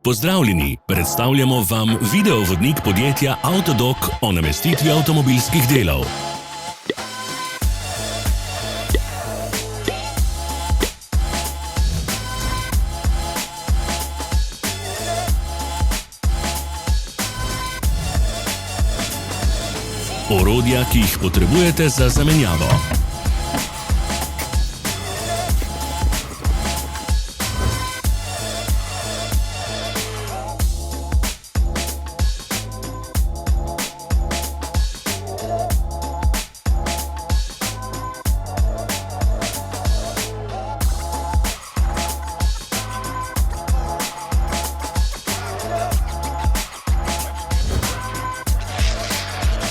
Pozdravljeni, predstavljamo vam videovodnik podjetja Avtodok o namestitvi avtomobilskih delov. Orodja, ki jih potrebujete za zamenjavo.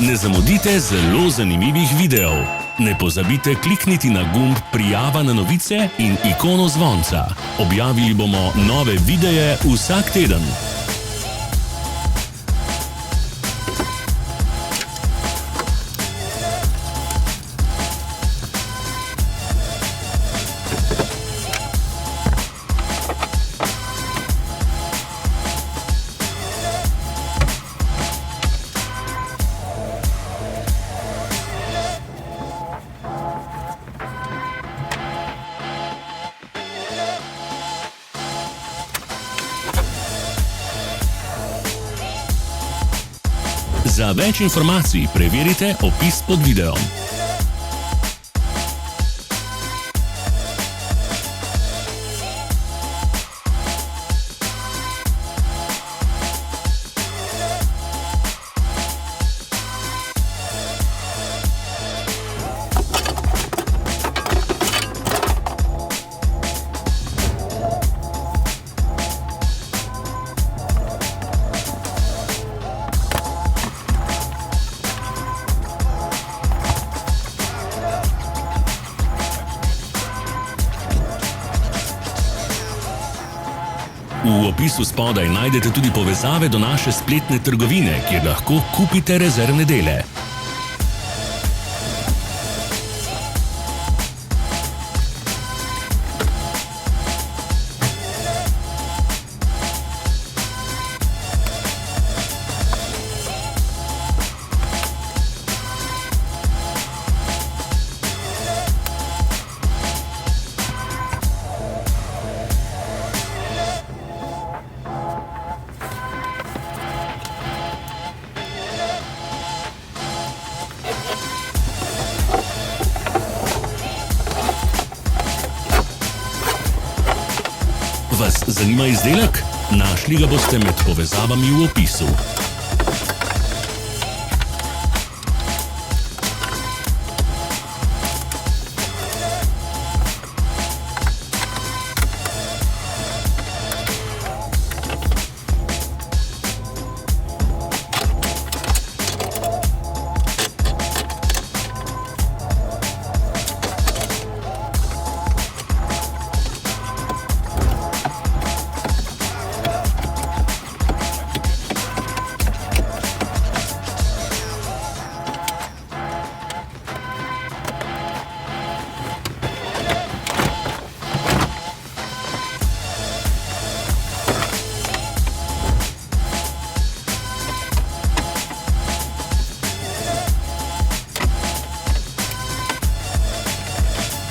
Ne zamudite zelo zanimivih videov. Ne pozabite klikniti na gumb Prijava na novice in ikono zvonca. Objavili bomo nove videe vsak teden. Za več informacij preverite opis pod videom. V opisu spodaj najdete tudi povezave do naše spletne trgovine, kjer lahko kupite rezervne dele. Vas zanima izdelek? Našli ga boste med povezavami v opisu.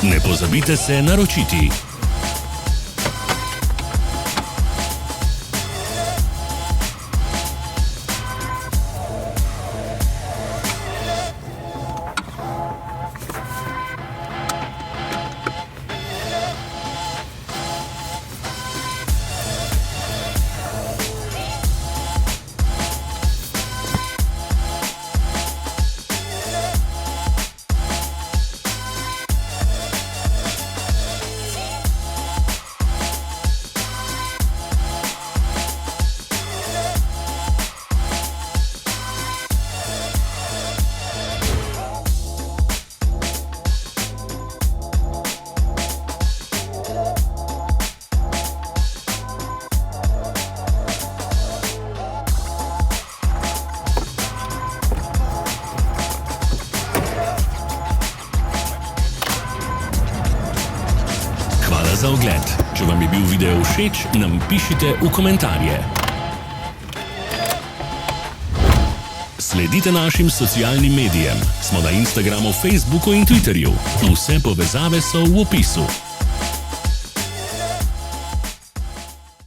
Ne pozabite se naročiti. Hvala za ogled. Če vam je bil video všeč, nam pišite v komentarje. Sledite našim socialnim medijem. Smo na Instagramu, Facebooku in Twitterju. Vse povezave so v opisu.